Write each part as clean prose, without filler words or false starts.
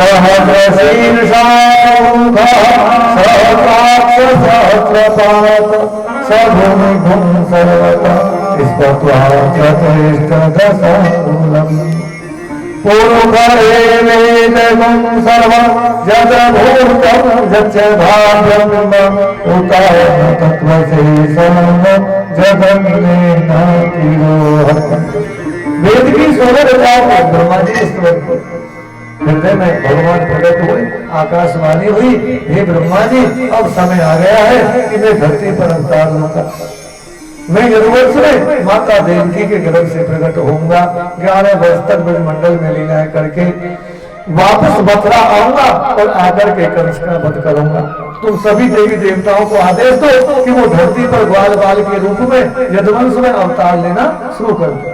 सहस्रशीर्षा सहस्रपात सभूमिभुं सर्वतः स्पत्वा चतुष्टदशमूलम् पूर्वरे वेदगुं सर्वं जगभूतं यच्च भाव्यम् उतायन तत्त्वशेषं जगन्नेनातिरोहतम्। वेद की 16 रचनाओं को ब्रह्मा जी ने स्तुति की। हृदय में भगवान प्रकट हुए, आकाशवाणी हुई, हे ब्रह्मा जी अब समय आ गया है कि मैं धरती पर अवतार लूंगा। मैं यदुवंश में माता देवकी के गर्भ से प्रकट होऊंगा। 11 वर्ष तक ब्रजमंडल में लीलाएं करके वापस मथुरा आऊंगा और आकर के कंस का वध करूंगा। तुम सभी देवी देवताओं को आदेश दो कि वो धरती पर ग्वाल बाल के रूप में यदुवंश में अवतार लेना शुरू कर दो।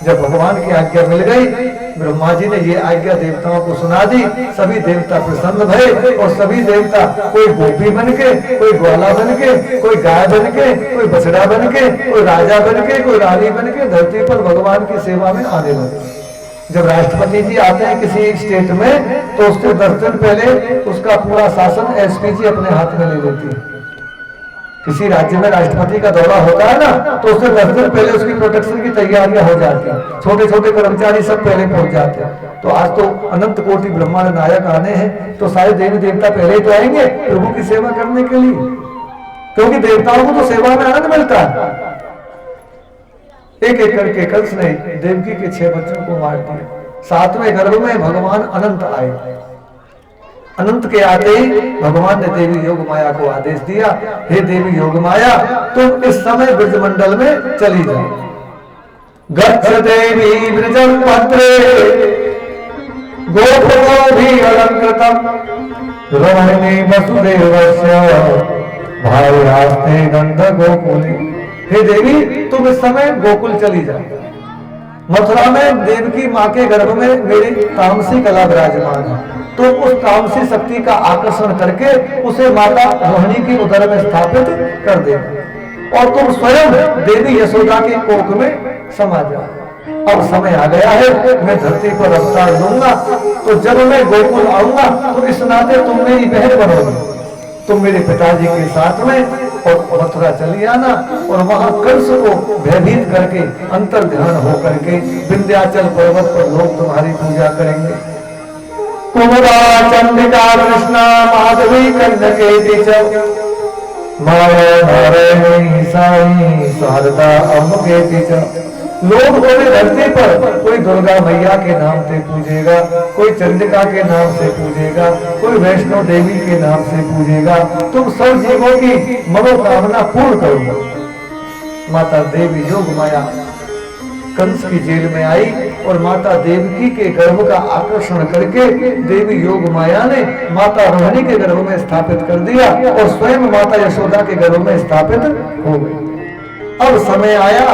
जब भगवान की आज्ञा मिल गई, ब्रह्मा जी ने ये आज्ञा देवताओं को सुना दी। सभी देवता प्रसन्न भये और सभी देवता कोई गोपी बन के, कोई ग्वाला बन के, कोई गाय बन के, कोई बछड़ा बन के, कोई राजा बन के, कोई रानी बन के धरती पर भगवान की सेवा में आने लगे। जब राष्ट्रपति जी आते हैं किसी एक स्टेट में तो उससे 10 दिन पहले उसका पूरा शासन एसपीजी अपने हाथ में ले लेती है। किसी राज्य में राष्ट्रपति का दौरा होता है ना तो उससे 10 दिन पहले उसकी प्रोटेक्शन की तैयारियां हो जाती हैं। छोटे छोटे कर्मचारी सब पहले पहुंच जाते हैं। तो आज तो अनंत कोटि ब्रह्मांड नायक आने हैं तो सारे देवी देवता पहले ही तो आएंगे प्रभु की सेवा करने के लिए, क्योंकि देवताओं को तो सेवा में आनंद मिलता है। एक एक करके कंस ने देवकी के 6 बच्चों को मार दिया। 7वें गर्भ में भगवान अनंत आए। अनंत के आते ही भगवान ने देवी योग माया को आदेश दिया, हे देवी योग माया तुम इस समय ब्रजमंडल में चली जाओ। गच्छ देवी ब्रजम पत्रे गोपुरोभि अलंकृतम रोहिणी वसुदेवस्य भार्यास्ते नंद गोकुले। हे देवी तुम इस समय गोकुल चली जाओ। मथुरा में देवकी माँ के गर्भ में मेरी तामसी कला विराजमान है। तो उस तामसी शक्ति का आकर्षण करके उसे माता रोहिणी की उदर में स्थापित कर देगा और तुम स्वयं देवी यशोदा के कोख में समा जाओ। अब समय आ गया है मैं धरती पर अवतार लूंगा। तो जब मैं गोकुल आऊंगा तो इस नाते तुम मेरी बहन बनोगी। तुम मेरे पिताजी के साथ में और मथुरा चली आना और वहां कंस को भयभीत करके अंतर ध्यान हो करके विंध्याचल पर्वत पर लोग तुम्हारी पूजा करेंगे। कुमुदा चंडिका कृष्णा माधवी कन्यकेति च माया नारायणी साई शारदा अम्बकेति च। लोग पूरी धरती पर कोई दुर्गा मैया के नाम से पूजेगा, कोई चंडिका के नाम से पूजेगा, कोई वैष्णो देवी के नाम से पूजेगा। तुम सब जीवों की मनोकामना पूर्ण करोगे। माता देवी योग माया कंस की जेल में आई और माता देवकी के गर्भ का आकर्षण करके देवी योग माया ने माता रोहिणी के गर्भ में स्थापित कर दिया और स्वयं माता यशोदा के गर्भ में स्थापित हो गई। अब समय आया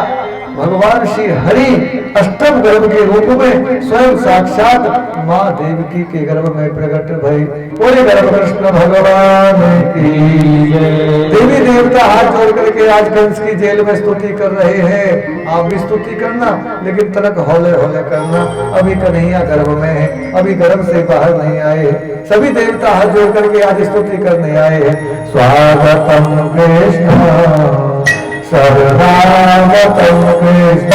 भगवान श्री हरि अष्टम गर्भ के रूप में स्वयं साक्षात माँ देवकी के गर्भ में प्रकट भई। बोले गर्भ कृष्ण भगवान की जय। देवी देवता हाथ जोड़ करके आज कंस की जेल में स्तुति कर रहे हैं। आप भी स्तुति करना लेकिन तनक हौले हौले करना। अभी कन्हैया गर्भ में है, अभी गर्भ से बाहर नहीं आए। सभी देवता हाथ जोड़ करके आज स्तुति करने आए हैं। स्वागतम कृष्ण सर्वागतम कृष्ण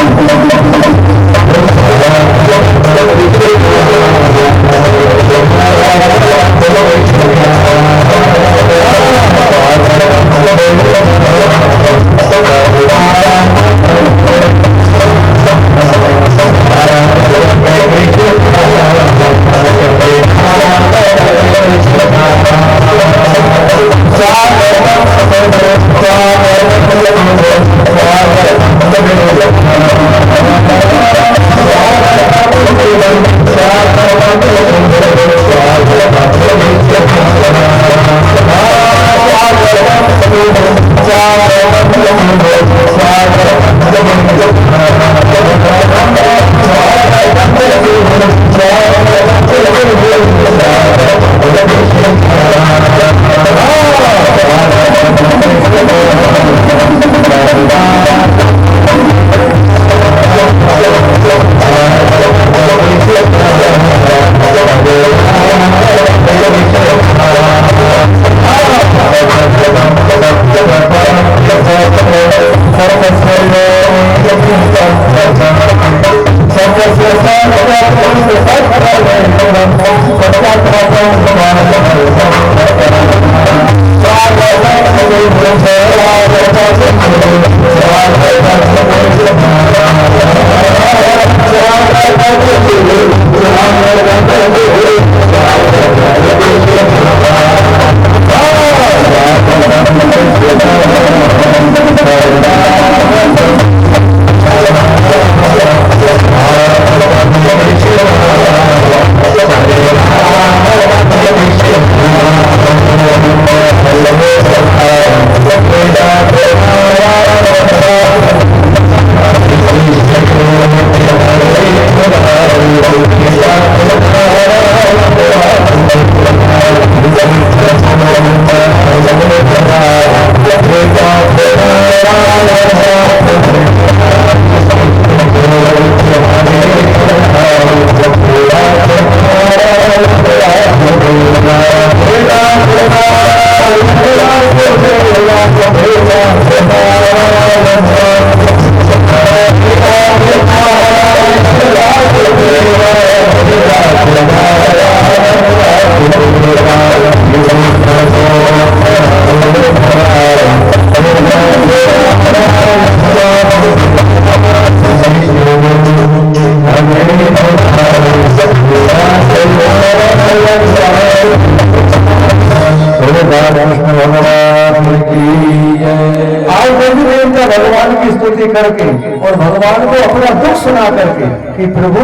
करके और भगवान को अपना दुख सुना करके कि प्रभु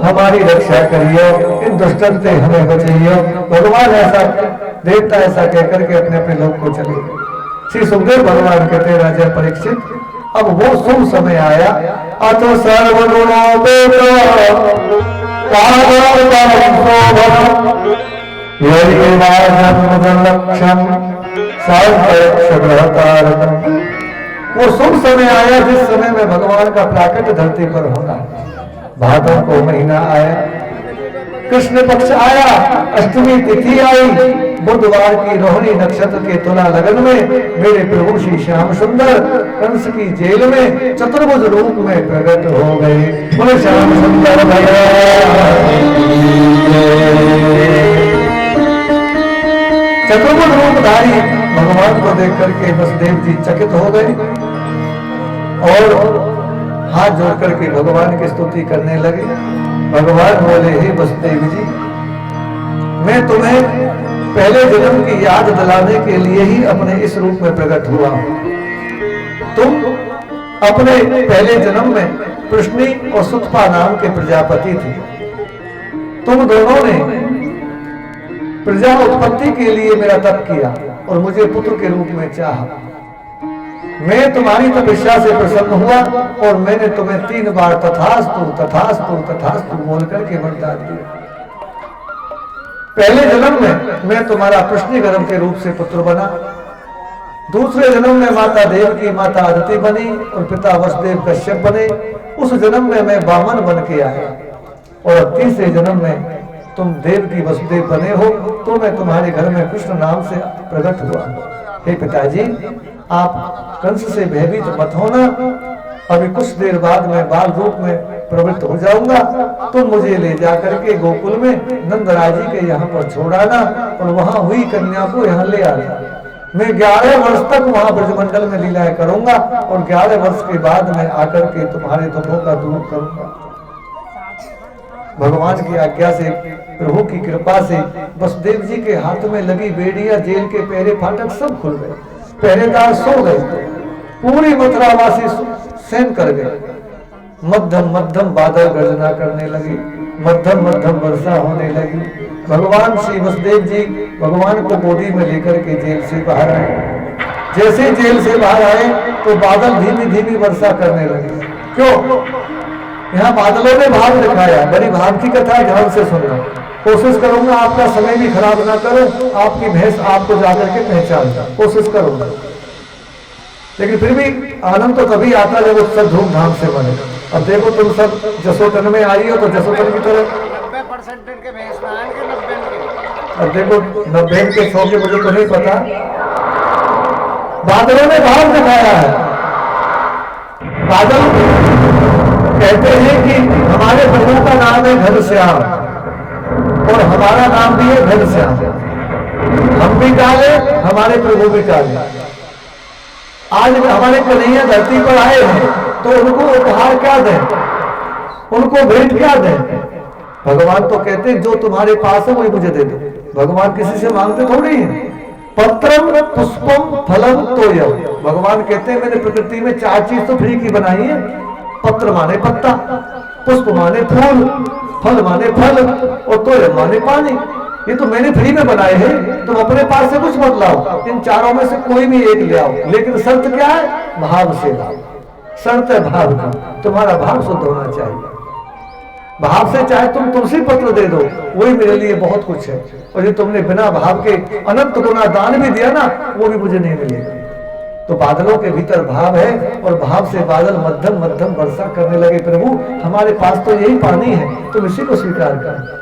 हमारी रक्षा करियो, इन दुष्टन से हमें बचाइयो। भगवान ऐसा देवता ऐसा कह करके अपने अपने लोक को चले गए। श्री सुखदेव भगवान कहते राजा परीक्षित, अब वो शुभ समय आया। अतो सर्वगुणोपेतो वो शुभ समय आया जिस समय में भगवान का प्राकट्य धरती पर होना। भादव को महीना आया, कृष्ण पक्ष आया, अष्टमी तिथि आई, बुधवार की रोहिणी नक्षत्र के तुला लगन में मेरे प्रभु श्री श्याम सुंदर कंस की जेल में चतुर्भुज रूप में प्रकट हो गए। बोले श्याम सुंदर चतुर्भुज रूपधारी भगवान को देख करके वसुदेव जी चकित हो गए और हाथ जोड़ करके भगवान की स्तुति करने लगे। भगवान बोले, हे वसुदेव जी, मैं तुम्हें पहले जन्म की याद दिलाने के लिए ही अपने इस रूप में प्रकट हुआ हूं। तुम अपने पहले जन्म में पृष्णी और सुतपा नाम के प्रजापति थे। तुम दोनों ने प्रजा उत्पत्ति के लिए मेरा तप किया और मुझे पुत्र के रूप में चाहा। मैं तुम्हारी तपस्या से प्रसन्न हुआ और मैंने तुम्हें 3 बार तथास्तु तथास्तु तथास्तु बोल करके वरदान दिया। पहले जन्म में मैं तुम्हारा पृष्णी गर्भ के रूप से पुत्र बना, दूसरे जन्म में माता देव की माता अदिति बनी और पिता वसुदेव कश्यप बने। उस जन्म में मैं वामन बन के आया और तीसरे जन्म में तुम देव की वसुदेव बने हो, तो मैं तुम्हारे घर में कृष्ण नाम से प्रकट हुआ। हे पिताजी, आप कंस से भयभीत मत होना। अभी कुछ देर बाद मैं बाल रूप में प्रवृत्त हो जाऊंगा। तुम मुझे ले जाकर के गोकुल में नंदराज जी के यहाँ पर छोड़ाना और वहां हुई कन्या को यहाँ ले आना। मैं 11 वर्ष तक वहां ब्रजमंडल में लीलाएं करूंगा और 11 वर्ष के बाद मैं आकर के तुम्हारे दुखों का दूर करूंगा। भगवान की आज्ञा से, प्रभु की कृपा से वसुदेव जी के हाथ में लगी बेड़ियां, जेल के पहरे फाटक सब खुल गए, पहरेदार सो गए, पूरी मथुरावासी सहन कर गए। मध्यम मध्यम बादल गर्जना करने लगी, मध्यम मध्यम वर्षा होने लगी। भगवान श्री वसुदेव जी भगवान को गोदी में लेकर के जेल से बाहर आए। जैसे जेल से बाहर आए तो बादल धीमी धीमी वर्षा करने लगे। क्यों? यहाँ बादलों ने भाव दिखाया। बड़ी भाव की कथा ध्यान से सुनना। कोशिश करूंगा आपका समय भी खराब ना करूं, आपकी भैंस आपको जाकर के पहचान कोशिश करूंगा, लेकिन फिर भी आनंद तो तभी आता जब उत्सव धूमधाम से बने। अब देखो तुम सब जसोटन में आई हो तो जसोटन की तरह 90% के भैंस ना आए के 90 के। अब देखो 90 के 100 के मुझे तो नहीं पता। बादलों ने भाव दिखाया है। बादल कहते हैं कि हमारे प्रभु का नाम है घनश्याम और हमारा नाम भी है घनश्याम। हम भी काले, हमारे प्रभु भी काले। आज हमारे कन्हैया धरती पर आए हैं तो उनको उपहार क्या दें, उनको भेंट क्या दें? भगवान तो कहते हैं जो तुम्हारे पास है वही मुझे दे दो। भगवान किसी से मांगते थोड़ी हैं। पत्रम पुष्पम फलम तोयम, भगवान कहते हैं मैंने प्रकृति में 4 चीज तो फ्री की बनाई है। पत्र माने पत्ता, पुष्प माने फूल, फल माने फल और तोयम माने पानी। ये तो मैंने फ्री में बनाए हैं, तुम अपने पास से कुछ मत लाओ, इन चारों में से कोई भी एक ले आओ। लेकिन शर्त क्या है? भाव से लाओ। शर्त है भाव की, तुम्हारा भाव शुद्ध होना चाहिए। भाव से चाहे तुम तुलसी पत्र दे दो, वही मेरे लिए बहुत कुछ है। और ये तुमने बिना भाव के अनंत गुना दान भी दिया ना, वो भी मुझे नहीं मिलेगा। तो बादलों के भीतर भाव है और भाव से बादल मध्यम मध्यम वर्षा करने लगे। प्रभु हमारे पास तो यही पानी है, तुम इसी को स्वीकार कर।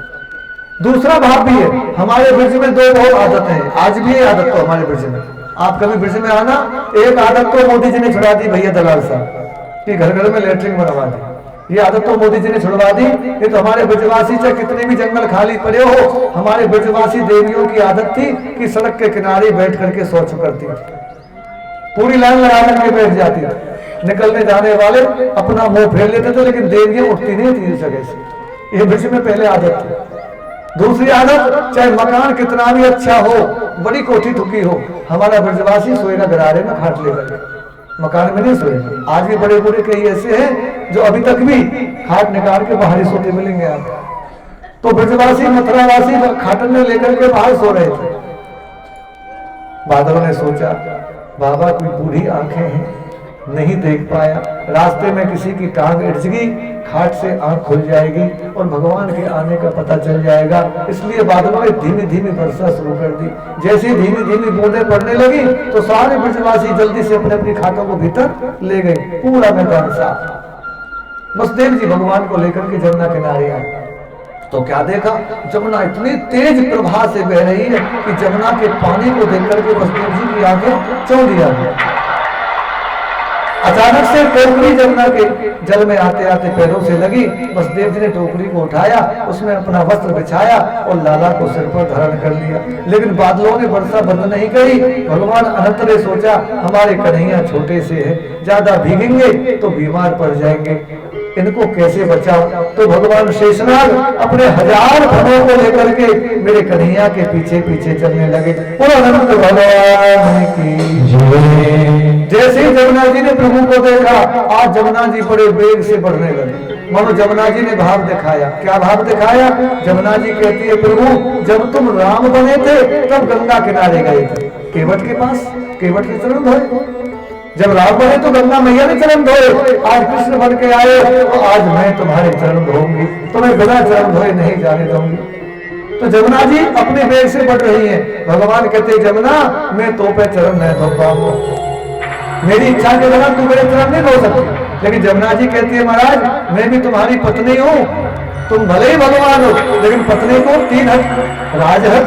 दूसरा भाव भी है, हमारे ब्रज में 2 बहुत आदतें हैं। आज भी ये आदत तो हमारे ब्रज में, आप कभी ब्रज में आना, एक आदत तो मोदी जी ने छुड़ा दी भैया दलाल साहब कि घर घर में लेटरिन बनवा दी। ये आदत तो मोदी जी ने छुड़वा दी। ये तो हमारे ब्रजवासी चाहे कितने भी जंगल खाली पड़े हो, हमारे ब्रजवासी देवियों की आदत थी कि सड़क के किनारे बैठ करके शौच करती थी, पूरी लाइन लगा करके बैठ जाती थी। निकलने जाने वाले अपना मुंह फेर लेते थे, लेकिन देवियां उठती नहीं थी इस जगह से। ये ब्रज में पहले आदत थी। दूसरी आदत, चाहे मकान कितना भी अच्छा हो, बड़ी कोठी ठुकी हो, हमारा ब्रजवासी सोएगा गरारे में खाट लेकर, मकान में नहीं सोएगा। आज भी बड़े बूढ़े कई ऐसे हैं जो अभी तक भी खाट निकाल के बाहर ही सोते मिलेंगे आप। तो ब्रजवासी मथुरावासी खाटन लेकर के बाहर सो रहे थे। बादलों ने सोचा बाबा की बूढ़ी आंखें हैं, नहीं देख पाया, रास्ते में किसी की टांग अड़च गई, खाट से आंख खुल जाएगी और भगवान के आने का पता चल जाएगा। इसलिए बादलों ने धीमी धीमी वर्षा शुरू कर दी। जैसे धीमी धीमी बूंदें पड़ने लगी तो सारे ब्रजवासी जल्दी से अपने अपनी खाटों को भीतर ले गए। पूरा मैदान साफ। वसुदेव जी भगवान को लेकर के जमुना किनारे आए तो क्या देखा, जमुना इतनी तेज प्रवाह से बह रही है कि जमुना के पानी को देख करके वसुदेव जी की आंखें चौंध गई। अचानक से टोकरी जमुना के जल में आते आते पैरों से लगी। वसुदेव जी ने टोकरी को उठाया, उसमें अपना वस्त्र बिछाया और लाला को सिर पर धारण कर लिया। लेकिन बादलों ने वर्षा बंद नहीं करी। भगवान अनंत ने सोचा हमारे कन्हैया छोटे से है, ज्यादा भीगेंगे तो बीमार पड़ जाएंगे, इनको कैसे बचाओ। तो भगवान शेषनाग अपने 1000 फलों को लेकर के मेरे कन्हैया के पीछे पीछे चलने लगे। अनंत भगवान की जैसे ही जमुना जी ने प्रभु को देखा, आज जमुना जी बड़े वेग से बढ़ने लगे। मानो जमुना जी ने भाव दिखाया। क्या भाव दिखाया? जमुना जी कहती है प्रभु जब तुम राम बने थे तब गंगा किनारे गए थे केवट के पास, केवट के चरण धोए। जब राम बने तो गंगा मैया ने चरण धोए, आज कृष्ण बन के आए तो आज मैं तुम्हारे चरण धोऊंगी, तुम्हें बिना चरण धोए नहीं जाने दूंगी। तो जमुना जी अपने वेग से बढ़ रही है। भगवान कहते जमुना मैं तो पे चरण नहीं धो पाऊंगा, मेरी इच्छा के बिना तू मेरे चरण नहीं धो सकती। लेकिन जमुना जी कहती है महाराज मैं भी तुम्हारी पत्नी हूँ, तुम भले ही भगवान हो लेकिन पत्नी को 3 हक, राजहक,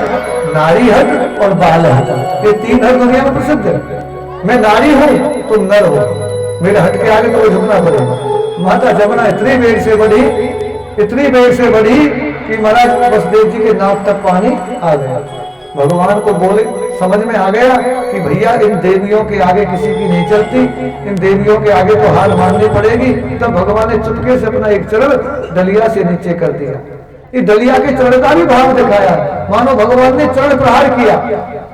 नारी हक और बाल हक, ये 3 हक दुनिया में प्रसिद्ध है। मैं नारी हूँ तुम नर हो, मेरे हट के आगे तो झुकना पड़ेगा। माता जमुना इतनी वेग से बढ़ी, इतनी वेग से बढ़ी कि महाराज वसुदेव जी के नाक तक पानी आ गया। भगवान को बोले समझ में आ गया कि भैया इन देवियों के आगे किसी की नहीं चलती, इन देवियों के आगे तो हार माननी पड़ेगी। तब भगवान ने चुपके से अपना एक चरण डलिया से नीचे कर दिया। ये डलिया के चरण का भी भाव दिखाया, मानो भगवान ने चरण प्रहार किया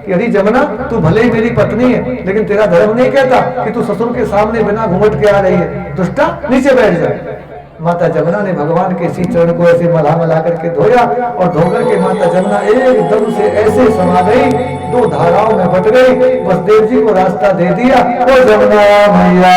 कि अरे जमुना तू भले ही मेरी पत्नी है लेकिन तेरा धर्म नहीं कहता कि तू ससुर के सामने बिना घूंघट के आ रही है, दुष्टा नीचे बैठ जाए। माता जमुना ने भगवान के इसी चरण को ऐसे मला करके धोया और धोकर के माता जमुना एकदम से ऐसे समा गई, 2 धाराओं में बट गई, वसुदेव जी को रास्ता दे दिया। और जमुना मैया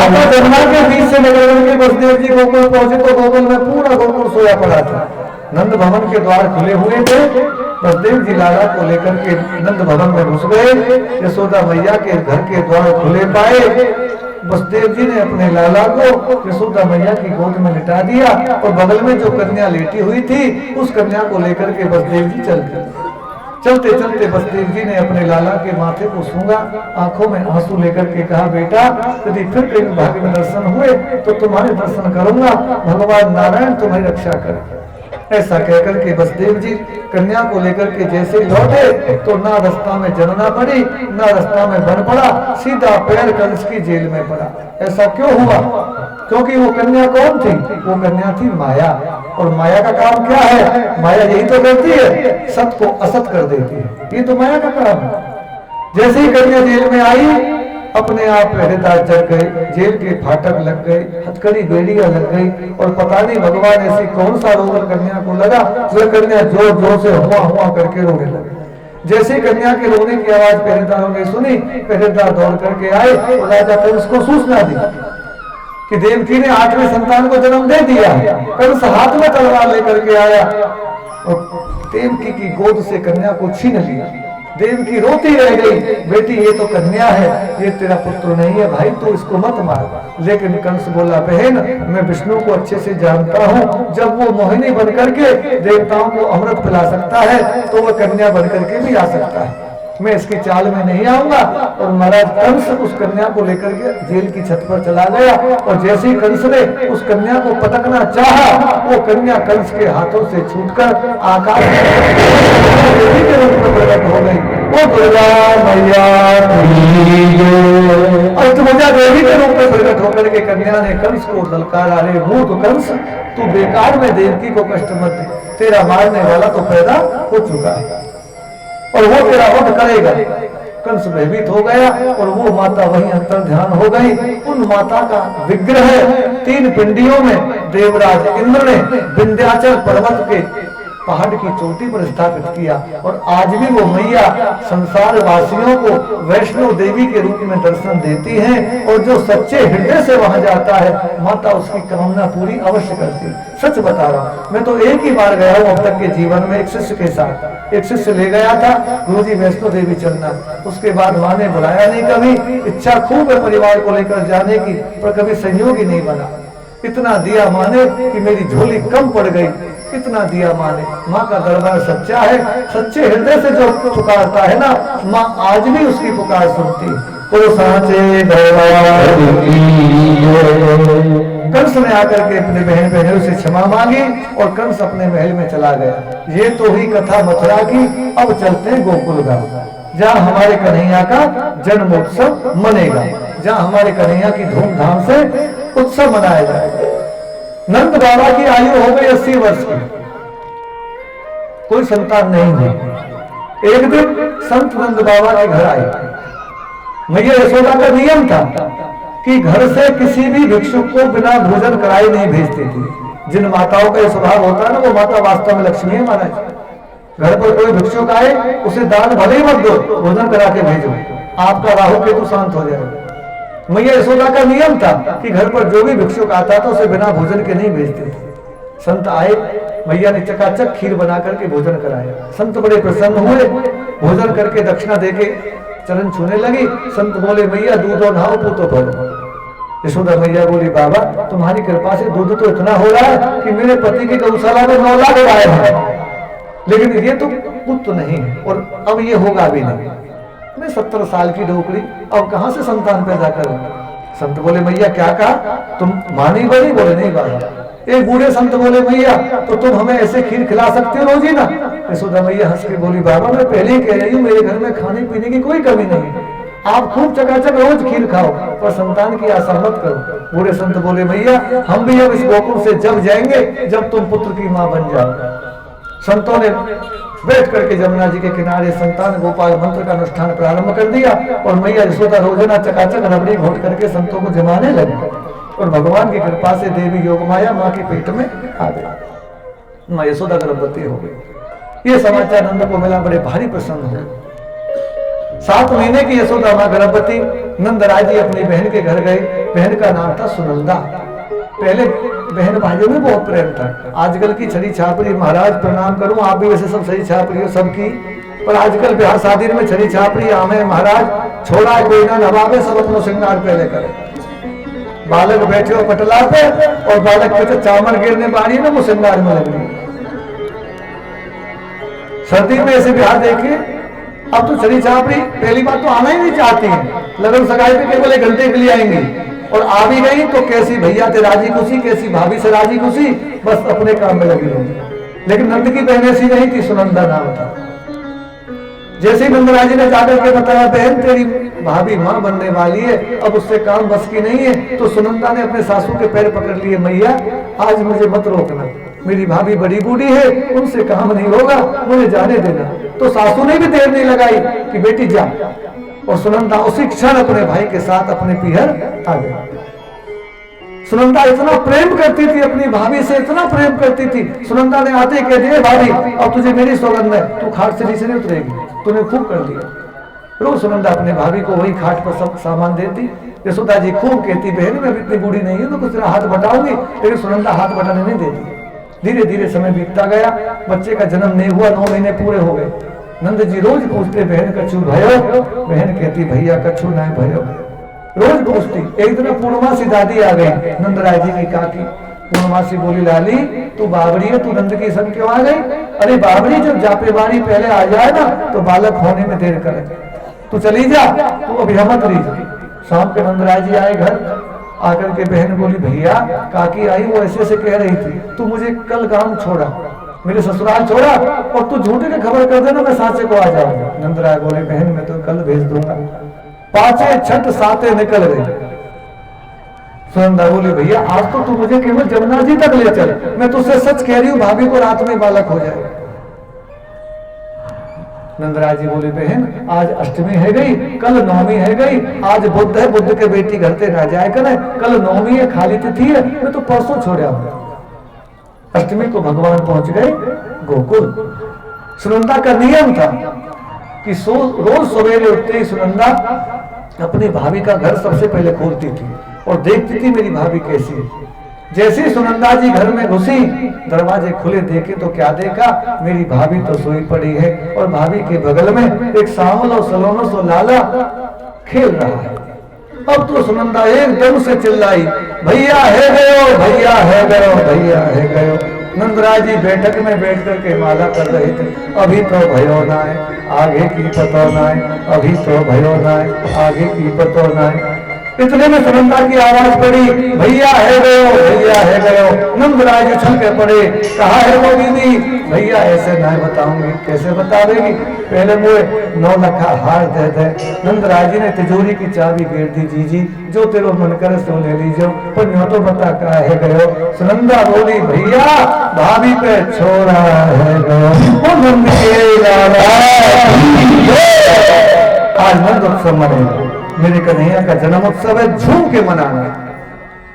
माता जमुना के बीच से निकल के वसुदेव जी गोकुल पहुंचे तो गोकुल में पूरा गोकुल सोया पड़ा था। नंद भवन के द्वार खुले हुए थे। वसुदेव जी लाला को लेकर के नंद भवन में घुस गए। यशोदा मैया के घर के द्वार खुले पाए। वसुदेव जी ने अपने लाला को यशोदा मैया की गोद में लिटा दिया और बगल में जो कन्या लेटी हुई थी उस कन्या को लेकर के वसुदेव जी चल गए। चलते चलते वसुदेव जी ने अपने लाला के माथे को सूंघा, आंखों में आंसू लेकर के कहा, बेटा यदि फिर कहीं भाग्य में दर्शन हुए तो तुम्हारे दर्शन करूंगा, भगवान नारायण तुम्हारी रक्षा करें। ऐसा कहकर के वसुदेव जी कन्या को लेकर के जैसे लौटे तो ना रास्ता में जनना पड़ी, ना रास्ता में बन पड़ा, सीधा पैर कंस की जेल में पड़ा। ऐसा क्यों हुआ? क्योंकि वो कन्या कौन थी? वो कन्या थी माया। और माया का काम क्या है? माया यही तो करती है, सत को असत कर देती है। ये तो माया का काम है। जैसे ही कन्या जेल में आई अपने आप हृदय चढ़ गए, जेल के फाटक लग गए, हथकड़ी बेड़ियां लग गई और पता नहीं भगवान ऐसी कौन सा रोग कन्या को लगा, वह कन्या जोर जोर से हुआ हुआ करके रोने लगी। जैसे कन्या के रोने की आवाज पहरेदारों ने सुनी, पहरेदार दौड़ करके आए और राजा कंस को सूचना दी कि देवकी ने 8वें संतान को जन्म दे दिया। कंस हाथ में तलवार लेकर के आया और देवकी की गोद से कन्या को छीन लिया। देवकी रोती रह गई, बेटी ये तो कन्या है, ये तेरा पुत्र नहीं है भाई, तो इसको मत मार। लेकिन कंस बोला, बहन मैं विष्णु को अच्छे से जानता हूँ, जब वो मोहिनी बन करके देवताओं को अमृत पिला सकता है तो वह कन्या बन करके भी आ सकता है। मैं इसकी चाल में नहीं आऊंगा। और महाराज कंस उस कन्या को लेकर के जेल की छत पर चला गया और जैसे ही कंस ने उस कन्या को पटकना चाहा, वो कन्या कंस के हाथों से छूटकर आकाश के रूप में प्रकट हो गई। वो दुर्गा मैया अष्टभुजा देवी के रूप में प्रकट होकर के कन्या ने कंस को ललकारा, अरे मूर्ख कंस, तू बेकार में देवकी को कष्ट मत दे, तेरा मारने वाला तो पैदा हो चुका है और वो तेरा वध करेगा। कंस भयभीत हो गया और वो माता वहीं अंतर ध्यान हो गई। उन माता का विग्रह 3 पिंडियों में देवराज इंद्र ने विंध्याचल पर्वत के पहाड़ की चोटी पर स्थापित किया और आज भी वो मैया संसार वासियों को वैष्णो देवी के रूप में दर्शन देती हैं और जो सच्चे हृदय से वहां जाता है माता उसकी कामना पूरी अवश्य करती है। सच बता रहा हूं, मैं तो एक ही बार गया हूं अब तक के जीवन में, एक शिष्य के साथ। एक शिष्य ले गया था, गुरुजी वैष्णो देवी चलना, उसके बाद माँ ने बुलाया नहीं। कभी इच्छा खूब है परिवार को लेकर जाने की, पर कभी संयोग ही नहीं बना। इतना दिया माँ ने कि मेरी झोली कम पड़ गई, इतना दिया माँ ने। माँ का दरबार सच्चा है, सच्चे हृदय से जो पुकारता है ना, माँ आज भी उसकी पुकार सुनती। कंस ने आकर के अपने बहन बहनों से क्षमा मांगी और कंस अपने महल में चला गया। ये तो हुई कथा मथुरा की। अब चलते हैं गोकुल गांव, जहाँ हमारे कन्हैया का जन्मोत्सव मनेगा, जहाँ हमारे कन्हैया की धूमधाम से उत्सव मनाया जाएगा। नंद बाबा की आयु हो गई 80 वर्ष की, कोई संतान नहीं हुई। एक दिन संत नंद बाबा के घर आए। मैया यशोदा का नियम था कि घर से किसी भी भिक्षुक को बिना भोजन कराए नहीं भेजती थी। जिन माताओं का यह स्वभाव होता है ना, वो माता वास्तव में लक्ष्मी है महाराज। घर पर कोई भिक्षुक आए उसे दान भले ही मत दो, भोजन करा के भेजो, आपका राहु केतु शांत हो जाएगा। मैया यशोदा का नियम था कि घर पर जो भी भिक्षुक आता था उसे बिना भोजन के नहीं भेजते थे। संत आए, मैया ने चकाचक खीर बना करके भोजन कराया। संत बड़े प्रसन्न हुए, भोजन करके दक्षिणा देके चरण छूने लगी। संत बोले, मैया दूध और नहाओ, पूतो भरो। यशोदा मैया बोली, बाबा तुम्हारी कृपा से दूध तो इतना हो रहा है कि मेरे पति की गौशाला में 9 लाख गाय है, लेकिन ये तो पुत्र नहीं है और अब ये होगा भी नहीं। मैं 70 साल की डोकरी, अब कहां से संतान पैदा करूं? संत बोले, मैया क्या कहा, तुम मानी बनी? बोले, नहीं बाबा। एक बूढ़े संत बोले, मैया तो तुम हमें ऐसे खीर खिला सकते हो रोज ही ना? यशोदा मैया हंस के बोली, बाबा मैं पहले ही कह रही हूँ, मेरे घर में खाने पीने की कोई कमी नहीं है, आप खूब चकाचक रोज खीर खाओ, पर संतान की आशा मत करो। बूढ़े संत बोले, मैया हम भी अब इस गोकुल से जब जाएंगे जब तुम पुत्र की माँ बन जाओ। संतों ने बैठ करके जमुना जी के किनारे संतान गोपाल मंत्र का अनुष्ठान प्रारंभ कर दिया और मैया यशोदा रोजाना चकाचक रबड़ी घोट करके संतों को जमाने लगी और भगवान की कृपा से देवी योगमाया माँ के पेट में आ गई। माँ यशोदा गर्भवती हो गई। ये समाचार नंद को मिला, बड़े भारी प्रसन्न हुए। 7 महीने की यशोदा मां गर्भवती, नंदराज जी अपनी बहन के घर गए। बहन का नाम था सुनंदा। पहले बहन भाइयों में बहुत प्रेम था। आजकल की छड़ी छापरी, महाराज प्रणाम करूं, आप भी वैसे सब सही छापरी हो सबकी, पर आजकल ब्याह शादी में छड़ी छापरी आमे महाराज छोड़ा कोई ना नवाबे, सब अपनो श्रृंगार पहले करे। बालक बैठे हो पटला पे और बालक पे चामर गिरने बारी है ना, वो श्रृंगार में लग रही। सर्दी में ऐसे ब्याह देखे। अब तो छड़ी छापरी पहली बात तो आना ही नहीं चाहती है, लगन सगाई पे केवल 1 घंटे के लिए आएंगी, और आ भी गई तो कैसी भैया से राजी खुशी, कैसी भाभी से राजी खुशी, बस अपने काम में लगी रही। लेकिन नंद की बहन ऐसी नहीं थी, सुनंदा नाम था। जैसे ही नंदराज जी ने जाकर के बताया बहन तेरी भाभी मां बनने वाली है, अब उससे काम बस की नहीं है, तो सुनंदा ने अपने सासू के पैर पकड़ लिए, मैया आज मुझे मत रोकना, मेरी भाभी बड़ी बूढ़ी है, उनसे काम नहीं होगा, मुझे जाने देना। तो सासू ने भी देर नहीं लगाई कि बेटी जा, और सुनंदा उसी क्षण अपने भाई के साथ अपने पीहर आ गई। सुनंदा इतना प्रेम करती थी अपनी भाभी से, इतना प्रेम करती थी। सुनंदा ने आते ही कह दिया भाभी अब तुझे मेरी सौगंध है, तू खाट से नीचे नहीं उतरेगी, तूने खूब कर दिया। रोज सुनंदा अपने भाभी को वही खाट पर सब सामान देती। यशोदा जी खूब कहती बहन मैं इतनी बूढ़ी नहीं हूं तो कुछ हाथ बटाऊंगी, लेकिन सुनंदा हाथ बटाने नहीं देती। धीरे धीरे समय बीतता गया, बच्चे का जन्म नहीं हुआ, 9 महीने पूरे हो गए। नंद जी रोज पूछते बहन कछु भयो, बहन कहती भैया कछु ना भयो, रोज पूछती। एक दिन पूर्णमासी दादी आ गई, नंदराय जी की काकी। पूर्णमासी बोली लाली तू बाबरी है, तू नंद की संग क्यों आ गई? अरे बाबरी जब जापेवारी पहले आ जाए ना तो बालक होने में देर करे, तू चली जा, तू अभी मत रही। शाम के नंदराय जी आए घर, आकर के बहन बोली भैया काकी आई, वो ऐसे ऐसे कह रही थी तू मुझे कल गांव छोड़ा, मेरे ससुराल छोड़ा, और तू झूठे की खबर कर देना मैं सांचे को आ जाऊंगा। नंदराय बोले बहन मैं तो कल भेज दूंगा। 5 छठ 7 निकल गए। सुनंदा बोली भैया आज तो तू मुझे केवल जमुना जी तक ले चल, मैं तुझसे सच कह रही हूँ भाभी को रात में बालक हो जाए। नंदराज जी बोली बहन आज अष्टमी है गई, कल नवमी है गई, आज बुध है, बुध के बेटी घर से ना जाए करे, कल नवमी है खाली तिथि है, मैं तो परसों छोड़ा हूं। अष्टमी को भगवान पहुंच गए गोकुल। सुनंदा का नियम था कि रोज सवेरे उठते ही सुनंदा अपनी भाभी का घर सबसे पहले खोलती थी और देखती थी मेरी भाभी कैसी है। जैसे सुनंदा जी घर में घुसी, दरवाजे खुले देखे तो क्या देखा, मेरी भाभी तो सोई पड़ी है और भाभी के बगल में एक सांवल और सलोनो सो लाला खेल रहा है। अब तो सुनंदा एकदम से चिल्लाई भैया है गयो, भैया है गयो, भैया है गयो। नंदराज जी बैठक में बैठ करके माला कर रहे थे, अभी तो भयो ना है, आगे की पतो ना है, अभी तो भयो ना है, आगे की पतो ना है। इतने में सुनंदा की आवाज पड़ी भैया है गयो, भैया है गयो। नंदराज उछल के पड़े, कहा है वो दीदी? भैया ऐसे ना बताऊंगी, कैसे बता देगी, पहले मुझे 9 लखा हार दे दे। नंदराज जी ने तिजोरी की चाबी गिर दी, जी जो तेरो मन करे सो ले लीजो, पर यो तो बता कहा है गयो। सुनंदा बोली भैया भाभी पे छोड़ा है गयो। नंद के लाला आज नंद उत्सव मनेगा, मेरे कन्हैया का जन्म उत्सव है, झूम के मनाना,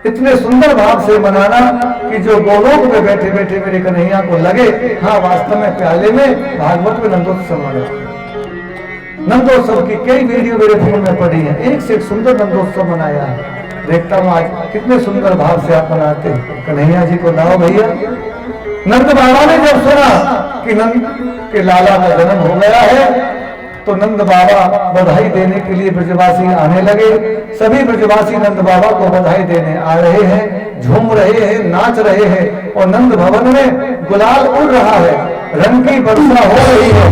इतने सुंदर भाव से मनाना कि जो गोलोक में बैठे बैठे मेरे कन्हैया को लगे हाँ वास्तव में प्याले में भागवत में नंदोत्सव मना। नंदोत्सव की कई वीडियो मेरे फोन में पड़ी है, एक से एक सुंदर नंदोत्सव मनाया है। देखता हूँ आज कितने सुंदर भाव से आप मनाते हैं। कन्हैया जी को लाओ भैया। नंद बाबा ने जब सुना कि नंद के लाला का जन्म हो गया है तो नंद बाबा बधाई देने के लिए ब्रजवासी आने लगे। सभी ब्रजवासी नंद बाबा को बधाई देने आ रहे हैं, झूम रहे हैं, नाच रहे हैं और नंद भवन में गुलाल उड़ रहा है, रंग की वर्षा हो रही है।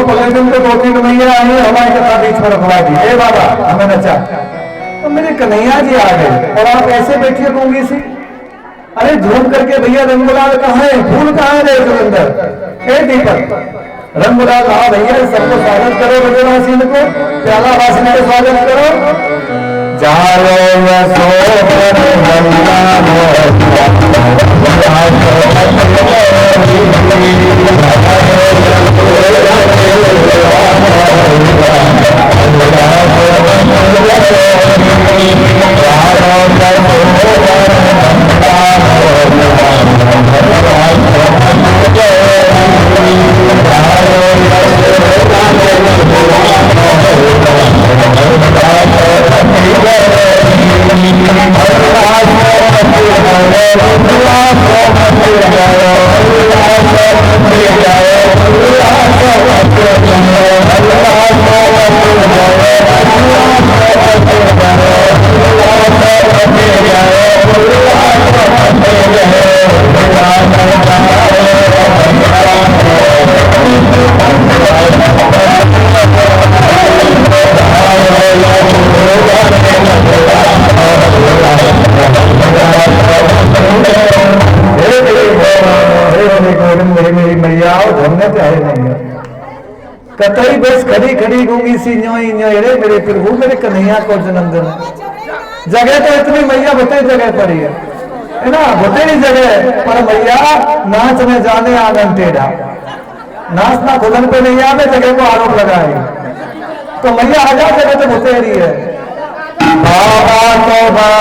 पहले दिन तो 2-3 मैया आई, हमारी कथा बीच में रखवा दी, ए बाबा हमें नचा। तो मेरे कन्हैया जी आ गए और आप ऐसे बैठिए गूंगी सी। अरे झूम करके भैया रंगुलाल कहाँ है, फूल कहाँ है रे सुरेंद्र, ए दीपक रंगुलाल कहा भैया सबको स्वागत करो, ब्रजवासी को प्याला वासी को स्वागत करो। जालो कतई बस खड़ी खड़ी गूंगी सी न्योई न्योई रे मेरे प्रभु मेरे कन्हैया को जन्मदिन। जगह तो इतनी मैया बते जगह पर ही है ना, बतेरी जगह पर मैया नाच में जाने आंगन टेढ़ा, नाचना खुदन पे नहीं आवे जगह को आरोप लगाए। तो मैया आजाद जगह तो बतेरी है। बाबा तो बाबा